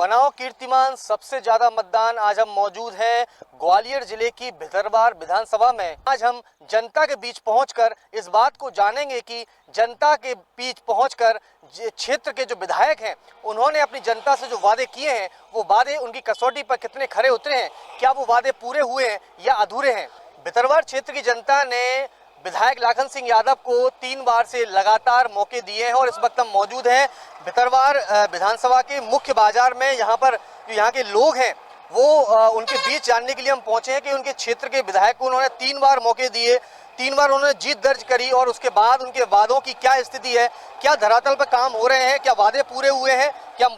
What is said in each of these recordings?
बनाओ कीर्तिमान सबसे ज्यादा मतदान। आज हम मौजूद हैं ग्वालियर जिले की भितरवार विधानसभा में। आज हम जनता के बीच पहुंचकर इस बात को जानेंगे कि जनता के बीच पहुंचकर क्षेत्र के जो विधायक हैं उन्होंने अपनी जनता से जो वादे किए हैं वो वादे उनकी कसौटी पर कितने खरे उतरे हैं, क्या वो वादे पूरे हुए हैं या अधूरे हैं। भितरवार क्षेत्र की जनता ने विधायक लाखन सिंह यादव को 3 बार से लगातार मौके दिए हैं और इस वक्त हम मौजूद हैं भितरवार विधानसभा के मुख्य बाजार में। यहाँ पर जो यहाँ के लोग हैं वो उनके बीच जानने के लिए हम पहुंचे हैं कि उनके क्षेत्र के विधायक को उन्होंने 3 बार मौके दिए, 3 बार उन्होंने जीत दर्ज करी और उसके बाद उनके वादों की क्या स्थिति है, क्या धरातल पर काम हो रहे हैं, क्या वादे पूरे हुए हैं, क्या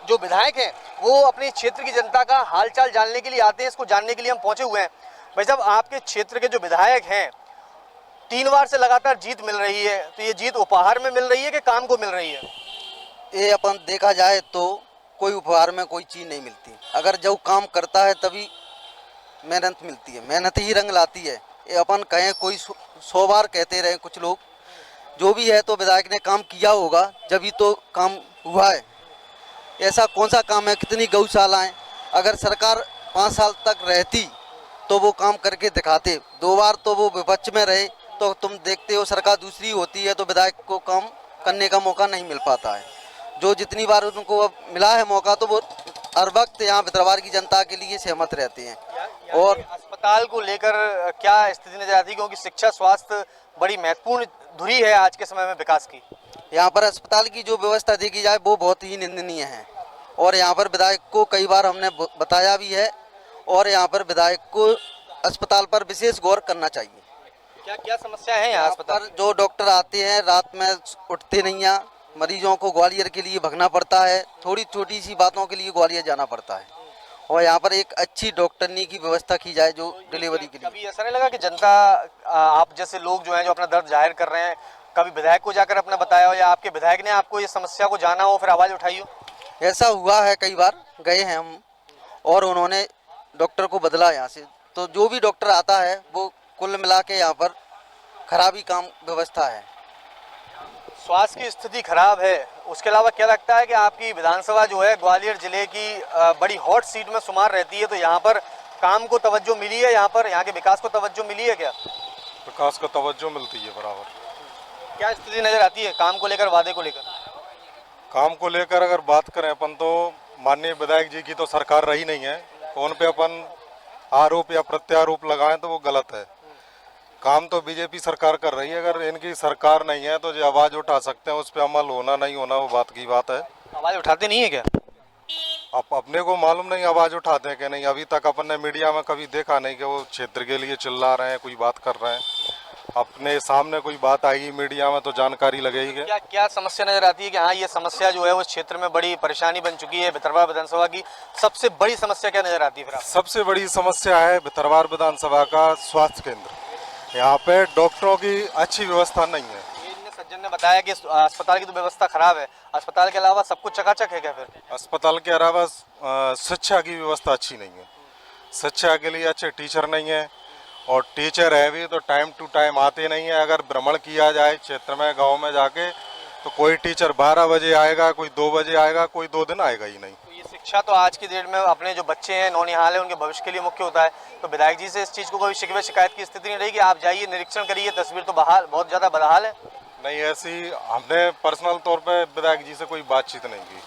जो विधायक हैं वो अपने क्षेत्र की जनता का हालचाल जानने के लिए आते हैं। इसको जानने के लिए हम पहुंचे हुए हैं। भाई साहब, आपके क्षेत्र के जो विधायक हैं 3 बार से लगातार जीत मिल रही है, तो ये जीत उपहार में मिल रही है कि काम को मिल रही है? ये अपन देखा जाए तो कोई उपहार में कोई चीज़ नहीं मिलती। अगर जो काम करता है तभी मेहनत मिलती है, मेहनत ही रंग लाती है। ये अपन कहें कोई 100 बार कहते रहे कुछ लोग, जो भी है तो विधायक ने काम किया होगा जब ही तो काम हुआ है। ऐसा कौन सा काम है, कितनी गौशालाएं, अगर सरकार 5 साल तक रहती तो वो काम करके दिखाते। 2 बार तो वो विपक्ष में रहे, तो तुम देखते हो सरकार दूसरी होती है तो विधायक को काम करने का मौका नहीं मिल पाता है। जो जितनी बार उनको मिला है मौका तो वो हर वक्त यहाँ भितरवार की जनता के लिए सहमत रहते हैं। और अस्पताल को लेकर क्या स्थिति नजर आती है, क्योंकि शिक्षा स्वास्थ्य बड़ी महत्वपूर्ण धुरी है आज के समय में विकास की। यहाँ पर अस्पताल की जो व्यवस्था देखी जाए वो बहुत ही निंदनीय है और यहाँ पर विधायक को कई बार हमने बताया भी है और यहाँ पर विधायक को अस्पताल पर विशेष गौर करना चाहिए। क्या क्या समस्या है यहाँ अस्पताल? जो डॉक्टर आते हैं रात में उठते नहीं हैं, मरीजों को ग्वालियर के लिए भगना पड़ता है, थोड़ी छोटी सी बातों के लिए ग्वालियर जाना पड़ता है और यहाँ पर एक अच्छी डॉक्टरनी की व्यवस्था की जाए जो डिलीवरी के लिए। कभी ऐसा नहीं लगा कि जनता, आप जैसे लोग जो हैं जो अपना दर्द जाहिर कर रहे हैं, कभी विधायक को जाकर अपना बताया हो या आपके विधायक ने आपको ये समस्या को जाना हो फिर आवाज़ उठाई हो? ऐसा हुआ है, कई बार गए हैं हम और उन्होंने डॉक्टर को बदला यहाँ से। तो जो भी डॉक्टर आता है वो कुल मिला के यहाँ पर खराबी काम व्यवस्था है। स्वास्थ्य की स्थिति खराब है। उसके अलावा क्या लगता है कि आपकी विधानसभा जो है ग्वालियर जिले की बड़ी हॉट सीट में शुमार रहती है, तो यहाँ पर काम को तवज्जो मिली है, यहाँ के विकास को तवज्जो मिली है? क्या विकास को तवज्जो मिलती है बराबर? क्या स्थिति नजर आती है काम को लेकर, वादे को लेकर? काम को लेकर अगर बात करें अपन तो माननीय विधायक जी की तो सरकार रही नहीं है, तो उन पे अपन आरोप या प्रत्यारोप लगाएं तो वो गलत है। काम तो बीजेपी सरकार कर रही है, अगर इनकी सरकार नहीं है तो जो आवाज़ उठा सकते हैं उस पर अमल होना नहीं होना वो बात की बात है। आवाज़ उठाते नहीं है क्या? अब अपने को मालूम नहीं आवाज़ उठाते हैं कि नहीं। अभी तक अपन ने मीडिया में कभी देखा नहीं कि वो क्षेत्र के लिए चिल्ला रहे हैं, कोई बात कर रहे हैं। अपने सामने कोई बात आएगी मीडिया में तो जानकारी लगेगी। क्या क्या समस्या नजर आती है कि हाँ ये समस्या जो है उस क्षेत्र में बड़ी परेशानी बन चुकी है? भितरवार विधानसभा की सबसे बड़ी समस्या क्या नजर आती है फिर? सबसे बड़ी समस्या है भितरवार विधानसभा का स्वास्थ्य केंद्र। यहाँ पे डॉक्टरों की अच्छी व्यवस्था नहीं है। सज्जन ने बताया कि अस्पताल की तो व्यवस्था खराब है, अस्पताल के अलावा सब कुछ चकाचक है क्या फिर? अस्पताल के अलावा शिक्षा की व्यवस्था अच्छी नहीं है, शिक्षा के लिए अच्छे टीचर नहीं है और टीचर है भी तो टाइम टू टाइम आते नहीं है। अगर भ्रमण किया जाए क्षेत्र में गांव में जाके तो कोई टीचर 12 बजे आएगा, कोई 2 बजे आएगा, कोई 2 दिन आएगा ही नहीं। तो ये शिक्षा तो आज की डेट में अपने जो बच्चे हैं नौनिहाल है उनके भविष्य के लिए मुख्य होता है, तो विधायक जी से इस चीज़ को कोई शिकवे शिकायत की स्थिति नहीं रहेगी? आप जाइए निरीक्षण करिए, तस्वीर तो बहुत ज़्यादा बदहाल है। नहीं, ऐसी हमने पर्सनल तौर पे विधायक जी से कोई बातचीत नहीं की।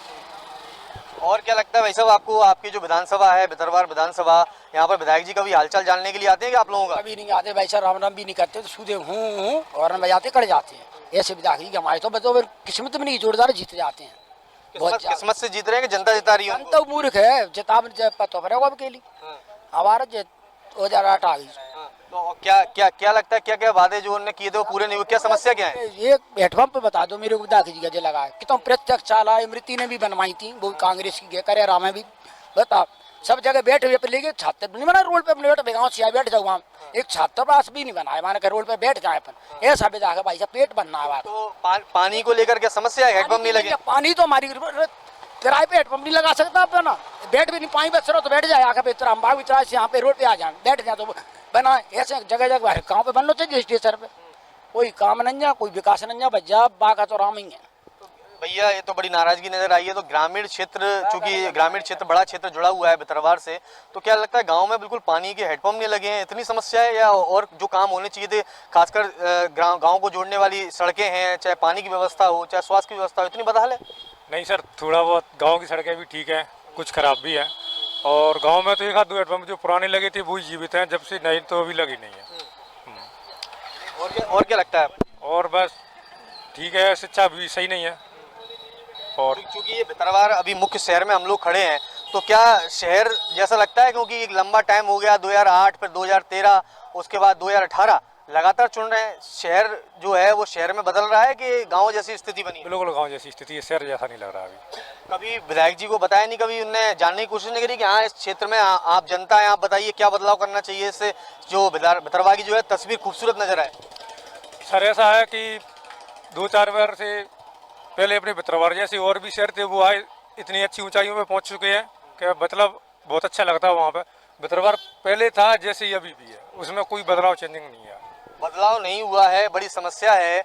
और क्या लगता है भाई साहब आपको, आपकी जो विधानसभा है भितरवार विधानसभा, यहाँ पर विधायक जी कभी हालचाल जानने के लिए आते हैं कि आप लोगों का? कभी नहीं आते भाई साहब, राम राम भी नहीं करते, तो सीधे हूँ और बजाते कट जाते हैं। ऐसे विधायक जी हमारे तो किस्मत में नहीं, जोरदार जीत जाते हैं। बहुत किस्मत से जीत रहे हैं कि जनता जिता रही है? जनता मूर्ख है, जिता पता पड़ेगा अब के लिए हमारा 2008 आ गई। तो क्या क्या क्या लगता है, क्या क्या वादे जो उन्होंने किए थे वो पूरे नहीं हुए? क्या समस्या क्या है? ये प्लेटफॉर्म पे बता दो मेरे को, विधायक जी गजे लगाए कि तुम प्रत्यक्ष चाला इमृति ने भी बनवाई थी, वो कांग्रेस की करे राम में भी बता सब जगह बैठे हुए पे लेके छात्र नहीं बना, रोड पे अपने बैठ गाँव से बैठ जाओ, वहाँ एक छात्रावास भी नहीं बनाया, माने रोड पे बैठ जाए अपन। ऐसा विधायक भाई साहब पेट बनना है। तो पानी को लेकर क्या समस्या है? हेडपंप नहीं लगे? पानी तो हमारी किराए पे हेडपंप नहीं लगा सकता आप ना, बैठ भी नहीं, पानी बच रहा तो बैठ जाए आकर पे हम बाग से यहाँ पे रोड पे आ जाए बैठ जाए तो बना। ऐसे जगह जगह गाँव पे बनना चाहिए, स्टेशन पे कोई काम नहीं है, कोई विकास नहीं है, बजा बाका तो राम ही है। भैया ये तो बड़ी नाराजगी नजर आई है। तो ग्रामीण क्षेत्र, चूंकि ग्रामीण क्षेत्र बड़ा क्षेत्र जुड़ा हुआ है भितरवार से, तो क्या लगता है गांव में बिल्कुल पानी के हेडपंप नहीं लगे हैं, इतनी समस्या है? या और जो काम होने चाहिए थे, खासकर गांव को जोड़ने वाली सड़कें हैं, चाहे पानी की व्यवस्था हो, चाहे स्वास्थ्य की व्यवस्था हो, इतनी बदहाल है? नहीं सर, थोड़ा बहुत गांव की सड़कें भी ठीक है, कुछ खराब भी है। और गांव में तो एक आध दो हेडपंप जो पुराने लगे थे वही जीवित हैं, जब से नहीं तो अभी लगी नहीं है। और क्या लगता है? और बस ठीक है, शिक्षा भी सही नहीं है। और क्योंकि ये भितरवार अभी मुख्य शहर में हम लोग खड़े हैं, तो क्या शहर जैसा लगता है? क्योंकि एक लंबा टाइम हो गया, 2008 फिर 2013, उसके बाद 2018 लगातार चुन रहे हैं। शहर जो है वो शहर में बदल रहा है कि गांव जैसी स्थिति बनी है? बिल्कुल गांव जैसी स्थिति है, शहर जैसा नहीं लग रहा अभी। कभी विधायक जी को बताया नहीं, कभी उनने जानने की कोशिश नहीं करी कि हाँ इस क्षेत्र में आप जनता है, आप बताइए क्या बदलाव करना चाहिए इससे जो भितरवार की जो है तस्वीर खूबसूरत नजर आए? सर ऐसा है कि 2-4 बार से पहले अपने भितरवार जैसे और भी शहर थे, वो आए इतनी अच्छी ऊंचाइयों में पहुंच चुके हैं कि मतलब बहुत अच्छा लगता है वहाँ पे। भितरवार पहले था जैसे ही अभी भी है, उसमें कोई बदलाव चेंजिंग नहीं है। बदलाव नहीं हुआ है, बड़ी समस्या है।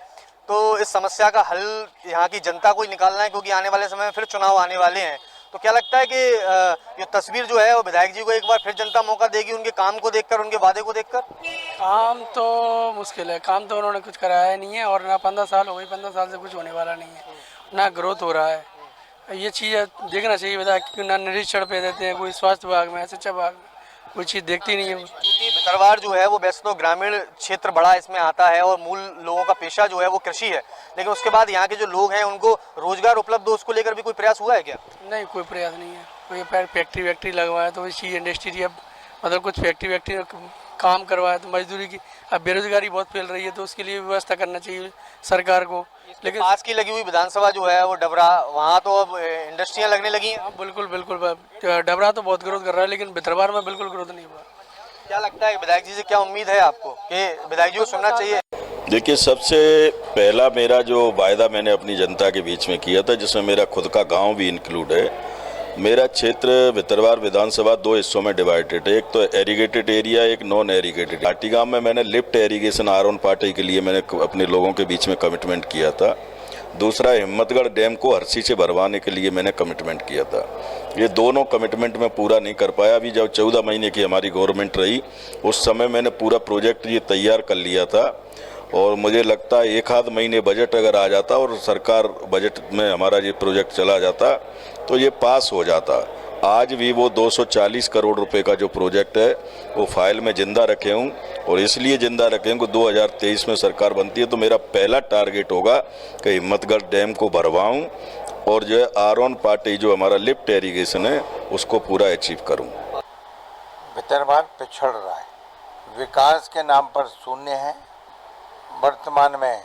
तो इस समस्या का हल यहाँ की जनता को ही निकालना है, क्योंकि आने वाले समय में फिर चुनाव आने वाले हैं। तो क्या लगता है कि ये तस्वीर जो है वो विधायक जी को एक बार फिर जनता मौका देगी, उनके काम को देखकर, उनके वादे को देखकर? काम तो मुश्किल है, काम तो उन्होंने कुछ कराया नहीं है। और ना 15 साल हो गई, 15 साल से कुछ होने वाला नहीं है, ना ग्रोथ हो रहा है। ये चीज़ देखना चाहिए विधायक, क्योंकि ना निरीक्षण पे देते हैं, कोई स्वास्थ्य विभाग में, शिक्षा विभाग में कोई चीज़ देखती नहीं है। क्योंकि भितरवार जो है वो वैसे तो ग्रामीण क्षेत्र बड़ा इसमें आता है और मूल लोगों का पेशा जो है वो कृषि है, लेकिन उसके बाद यहाँ के जो लोग हैं उनको रोजगार उपलब्ध हो, उसको लेकर भी कोई प्रयास हुआ है क्या? नहीं, कोई प्रयास नहीं है। कोई फैक्ट्री लगवाया तो इसी इंडस्ट्री, अब मतलब कुछ फैक्ट्री काम करवाया तो मजदूरी की, अब बेरोजगारी बहुत फैल रही है, तो उसके लिए व्यवस्था करना चाहिए सरकार को। लेकिन पास की लगी हुई विधानसभा जो है वो डबरा, वहाँ तो अब इंडस्ट्रियाँ लगने लगी हैं। हाँ, बिल्कुल बिल्कुल, डबरा तो बहुत ग्रोथ कर रहा है, लेकिन भितरवार में बिल्कुल ग्रोथ नहीं हुआ। क्या लगता है विधायक जी से क्या उम्मीद है आपको कि विधायक जी को सुनना चाहिए? देखिए, सबसे पहला मेरा जो वायदा मैंने अपनी जनता के बीच में किया था, जिसमें मेरा खुद का गांव भी इंक्लूड है। मेरा क्षेत्र भितरवार विधानसभा 2 हिस्सों में डिवाइडेड है, एक तो एरीगेटेड एरिया, एक नॉन एरीगेटेड। पार्टी गांव में मैंने लिफ्ट एरीगेशन आर-ऑन पार्टी के लिए मैंने अपने लोगों के बीच में कमिटमेंट किया था। दूसरा, हिम्मतगढ़ डैम को हरसी से भरवाने के लिए मैंने कमिटमेंट किया था। ये दोनों कमिटमेंट में पूरा नहीं कर पाया। अभी जब 14 महीने की हमारी गवर्नमेंट रही, उस समय मैंने पूरा प्रोजेक्ट ये तैयार कर लिया था, और मुझे लगता है 1 आध महीने बजट अगर आ जाता और सरकार बजट में हमारा ये प्रोजेक्ट चला जाता तो ये पास हो जाता। आज भी वो 240 करोड़ रुपए का जो प्रोजेक्ट है वो फाइल में जिंदा रखे हूँ, और इसलिए जिंदा रखे हूँ कि 2023 में सरकार बनती है तो मेरा पहला टारगेट होगा कि हिम्मतगढ़ डैम को भरवाऊँ और जो है आर-ऑन पार्टी जो हमारा लिफ्ट एरीगेशन है उसको पूरा अचीव करूँ। भितरवार पिछड़ रहा है, विकास के नाम पर शून्य है। वर्तमान में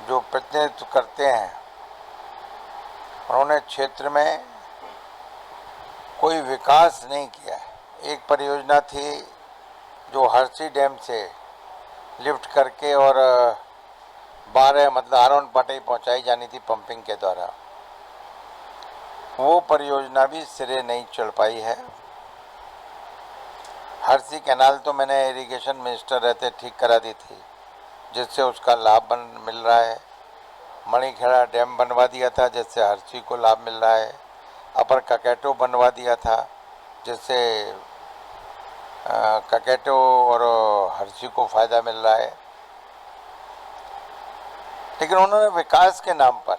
जो प्रतिनिधित्व करते हैं उन्होंने क्षेत्र में कोई विकास नहीं किया है। एक परियोजना थी जो हरसी डैम से लिफ्ट करके और 12 मतलब आर-ऑन पार्टी पहुंचाई जानी थी पंपिंग के द्वारा, वो परियोजना भी सिरे नहीं चढ़ पाई है। हरसी कैनाल तो मैंने इरिगेशन मिनिस्टर रहते ठीक करा दी थी, जिससे उसका लाभ मिल रहा है। मणिखेड़ा डैम बनवा दिया था, जिससे हरसी को लाभ मिल रहा है। अपर ककेटो बनवा दिया था, जिससे ककेटो और हरसी को फ़ायदा मिल रहा है। लेकिन उन्होंने विकास के नाम पर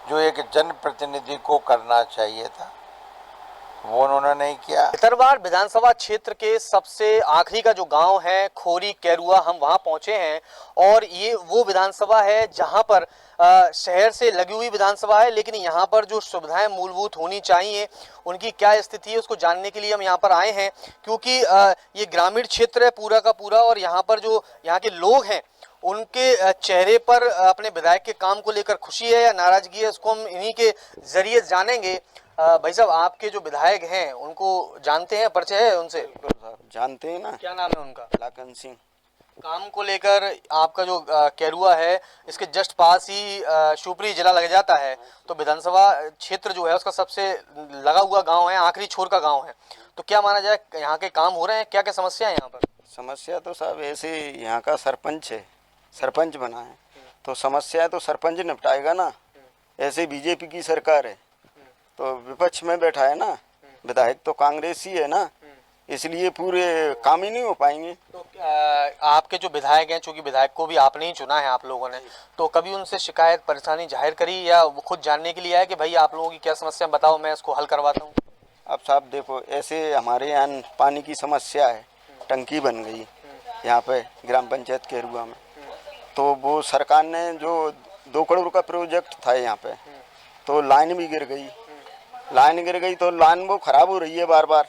जो एक जनप्रतिनिधि को करना चाहिए था वो उन्होंने नहीं किया। भितरवार विधानसभा क्षेत्र के सबसे आखिरी का जो गांव है खोरी कैरुआ, हम वहां पहुंचे हैं, और ये वो विधानसभा है जहां पर शहर से लगी हुई विधानसभा है, लेकिन यहाँ पर जो सुविधाएं मूलभूत होनी चाहिए उनकी क्या स्थिति है उसको जानने के लिए हम यहाँ पर आए हैं। क्योंकि ये ग्रामीण क्षेत्र है पूरा का पूरा, और यहाँ पर जो यहाँ के लोग हैं उनके चेहरे पर अपने विधायक के काम को लेकर खुशी है या नाराजगी है, उसको हम इन्हीं के जरिए जानेंगे। भाई साहब, आपके जो विधायक हैं उनको जानते हैं, परिचय है उनसे? जानते हैं ना। क्या नाम है उनका? लाखन सिंह। काम को लेकर आपका जो कैरुआ है इसके जस्ट पास ही शिवपुरी जिला लग जाता है, तो विधानसभा क्षेत्र जो है उसका सबसे लगा हुआ गांव है, आखिरी छोर का गांव है। तो क्या माना जाए यहाँ के काम हो रहे हैं? क्या क्या समस्या है यहाँ पर? समस्या तो साहब ऐसे यहाँ का सरपंच है, सरपंच बना है, तो समस्याएं तो सरपंच निपटाएगा ना, ऐसे बीजेपी की सरकार है तो विपक्ष में बैठा है ना, विधायक तो कांग्रेस ही है ना, इसलिए पूरे काम ही नहीं हो पाएंगे। तो आपके जो विधायक हैं, चूंकि विधायक को भी आपने ही चुना है आप लोगों ने, तो कभी उनसे शिकायत परेशानी जाहिर करी या वो खुद जानने के लिए आए कि भाई आप लोगों की क्या समस्या बताओ, मैं इसको हल करवाता हूँ? अब साहब देखो, ऐसे हमारे यहाँ पानी की समस्या है, टंकी बन गई यहाँ पे ग्राम पंचायत केरुआ में, तो वो सरकार ने जो 2 करोड़ का प्रोजेक्ट था यहाँ पे, तो लाइन भी गिर गई, तो लाइन वो खराब हो रही है बार बार,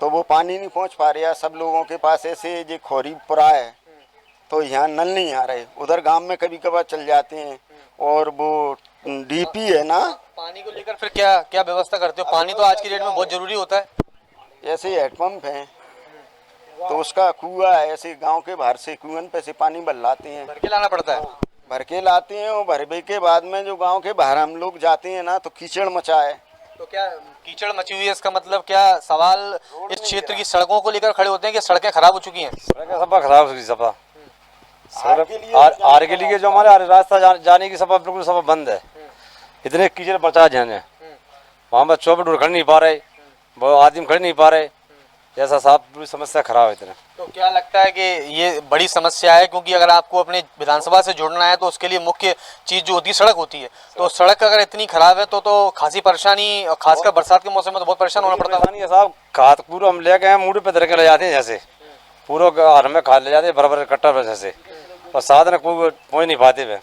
तो वो पानी नहीं पहुँच पा रहा सब लोगों के पास। ऐसे जो खोरीपुरा है तो यहाँ नल नहीं आ रहे, उधर गांव में कभी कभार चल जाते हैं। और वो डीपी है ना, पानी को लेकर फिर क्या क्या व्यवस्था करते हो? पानी तो आज की डेट में बहुत जरूरी होता है। ऐसे हैंडपम्प है तो उसका कुआं है, ऐसे गांव के बाहर से कुएं पे से पानी भर लाते हैं, भर के लाना पड़ता है। भर के लाते हैं और भरने के बाद में जो गांव के बाहर हम लोग जाते हैं ना, तो कीचड़ मचा है। तो क्या कीचड़ मची हुई है, इसका मतलब क्या सवाल इस क्षेत्र की सड़कों को लेकर खड़े होते हैं कि सड़कें खराब हो चुकी हैं? सड़कें सब खराब हो चुकी, सब आर के लिए जो हमारे रास्ता जाने की सब बिल्कुल सब बंद है। इतने कीचड़ बचा जाने वहाँ पर 24 डोर खड़े नहीं पा रहे, वो आदमी खड़े नहीं पा रहे, ऐसा साफ पूरी समस्या खराब है इतने। तो क्या लगता है कि ये बड़ी समस्या है? क्योंकि अगर आपको अपने विधानसभा से जुड़ना है तो उसके लिए मुख्य चीज जो होती है सड़क होती है, तो सड़क अगर इतनी खराब है तो खासी परेशानी, और खासकर बरसात के मौसम में तो बहुत परेशान होना पड़ता है साहब। खाद पूरा हम ले गए मुड़ पे धर के ले जाते हैं, जैसे पूरा घर में खाद ले जाते हैं बराबर कट्टर जैसे, और साधन कोई पहुँच नहीं पाते वे।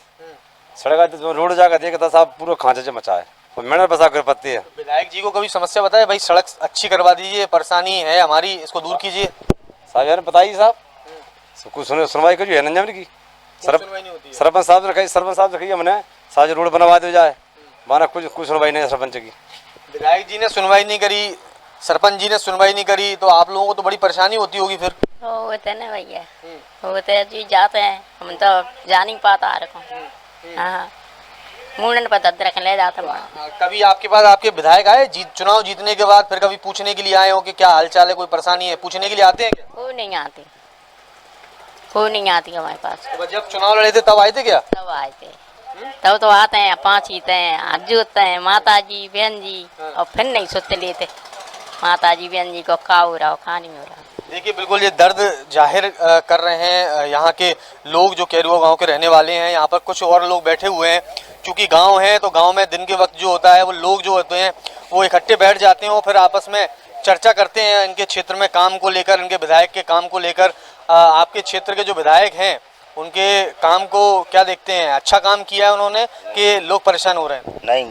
सड़क रोड जाकर देखता साहब पूरा खांचे मचा है, मेहनत बसा कर पत्ती है। विधायक जी को कभी समस्या बताए भाई सड़क अच्छी करवा दीजिए, परेशानी है हमारी, इसको दूर कीजिए? साहब यार बताइए साहब, कुछ सुनवाई करिए है ना की सरपंच साहब ने कही, हमने साज रोड बनवा दे जाए, माना कुछ सुनवाई नहीं सरपंच की। विधायक जी ने सुनवाई नहीं करी, सरपंच जी ने सुनवाई नहीं करी, तो आप लोगों को तो बड़ी परेशानी होती होगी फिर? होते ना भैया, होते जी जाते हैं, हम तो जा नहीं पाता आ रखो। हाँ, मुंडन पर दर्द रख ले जाते हैं। कभी आपके पास आपके विधायक आए चुनाव जीतने के बाद, फिर कभी पूछने के लिए आए हो कि क्या हालचाल है, कोई परेशानी है, पूछने के लिए आते हैं क्या? कोई नहीं आती, कोई नहीं आती हमारे पास। तो जब चुनाव लड़े थे तब आए थे क्या? तब आए थे, तब तो आते हैं, 5 जीते हैं, हाथ जोतते हैं, माता जी बहन जी, और फिर नहीं सोचते लेते माता जी बहन जी को खा हो रहा हो, खा नहीं हो रहा। देखिए बिल्कुल ये दर्द जाहिर कर रहे हैं यहाँ के लोग जो केरुआ गांव के रहने वाले हैं। यहाँ पर कुछ और लोग बैठे हुए हैं, चूँकि गांव है तो गांव में दिन के वक्त जो होता है वो लोग जो होते हैं वो इकट्ठे बैठ जाते हैं और फिर आपस में चर्चा करते हैं इनके क्षेत्र में काम को लेकर, इनके विधायक के काम को लेकर। आपके क्षेत्र के जो विधायक हैं उनके काम को क्या देखते हैं? अच्छा काम किया है उन्होंने कि लोग परेशान हो रहे हैं? नहीं,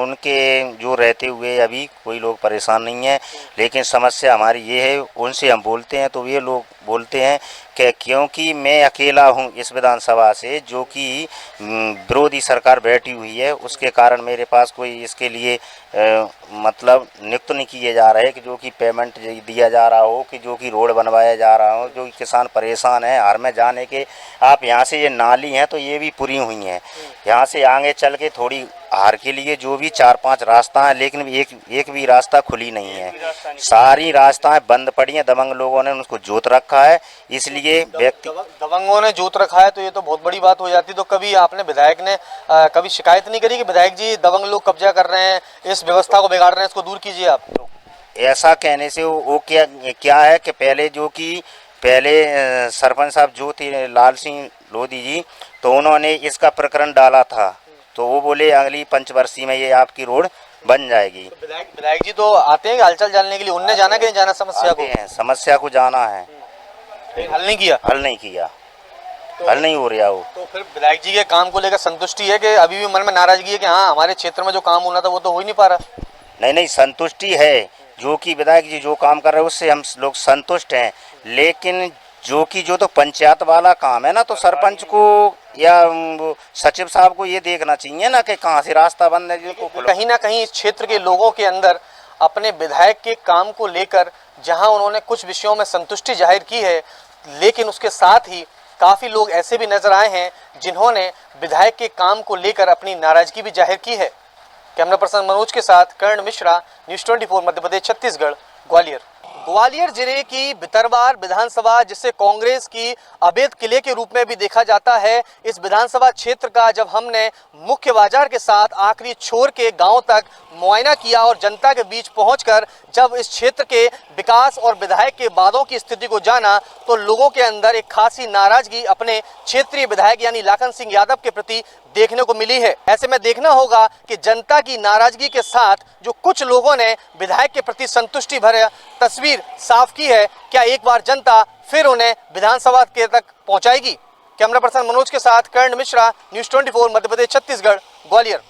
उनके जो रहते हुए अभी कोई लोग परेशान नहीं है, लेकिन समस्या हमारी ये है, उनसे हम बोलते हैं तो ये लोग बोलते हैं कि क्योंकि मैं अकेला हूं इस विधानसभा से, जो कि विरोधी सरकार बैठी हुई है, उसके कारण मेरे पास कोई इसके लिए मतलब नियुक्त नहीं किए जा रहे कि जो कि पेमेंट दिया जा रहा हो, कि जो कि रोड बनवाया जा रहा हो, जो कि किसान परेशान है हर में जाने के। आप यहाँ से ये नाली हैं तो ये भी पूरी हुई हैं, यहाँ से आगे चल के थोड़ी हार के लिए जो भी 4-5 रास्ता है, लेकिन एक भी रास्ता खुली नहीं है, सारी रास्ताएं बंद पड़ी हैं। दबंग लोगों ने उसको जोत रखा है, इसलिए व्यक्ति दबंगों ने जोत रखा है तो ये तो बहुत बड़ी बात हो जाती। तो कभी आपने विधायक ने कभी शिकायत नहीं करी कि विधायक जी दबंग लोग कब्जा कर रहे हैं, इस व्यवस्था को बिगाड़ रहे हैं, इसको दूर कीजिए आप? ऐसा कहने से वो क्या है कि पहले सरपंच साहब जो थे लाल सिंह लोधी जी, तो उन्होंने इसका प्रकरण डाला था, तो वो बोले अगली पंचवर्षीय में ये आपकी रोड बन जाएगी। तो विधायक जी तो आते हैं हालचाल जानने के लिए, उनने जाना कि नहीं जाना समस्या को? समस्या को जाना है, हल नहीं किया, हल नहीं हो रहा वो। तो फिर विधायक जी के काम को लेकर संतुष्टि है कि अभी भी मन में नाराजगी है कि हाँ हमारे क्षेत्र में जो काम होना था वो तो हो ही नहीं पा रहा? नहीं, संतुष्टि है, जो कि विधायक जी जो काम कर रहे हैं उससे हम लोग संतुष्ट हैं, लेकिन जो तो पंचायत वाला काम है ना, तो सरपंच को या सचिव साहब को ये देखना चाहिए ना कि कहाँ से रास्ता बंद है। कहीं ना कहीं इस क्षेत्र के लोगों के अंदर अपने विधायक के काम को लेकर जहां उन्होंने कुछ विषयों में संतुष्टि जाहिर की है, लेकिन उसके साथ ही काफ़ी लोग ऐसे भी नजर आए हैं जिन्होंने विधायक के काम को लेकर अपनी नाराजगी भी जाहिर की है। कैमरा पर्सन मनोज के साथ कर्ण मिश्रा, न्यूज़ 24 मध्य प्रदेश छत्तीसगढ़, ग्वालियर। ग्वालियर जिले की भितरवार विधानसभा, जिसे कांग्रेस की अवैध किले के रूप में भी देखा जाता है, इस विधानसभा क्षेत्र का जब हमने मुख्य बाजार के साथ आखिरी छोर के गांव तक मुआयना किया और जनता के बीच पहुंचकर जब इस क्षेत्र के विकास और विधायक के वादों की स्थिति को जाना, तो लोगों के अंदर एक खासी नाराजगी अपने क्षेत्रीय विधायक यानी लाखन सिंह यादव के प्रति देखने को मिली है। ऐसे में देखना होगा कि जनता की नाराजगी के साथ जो कुछ लोगों ने विधायक के प्रति संतुष्टि भरे तस्वीर साफ की है, क्या एक बार जनता फिर उन्हें विधानसभा के तक पहुंचाएगी? कैमरा पर्सन मनोज के साथ कर्ण मिश्रा, न्यूज़ 24 मध्य प्रदेश छत्तीसगढ़, ग्वालियर।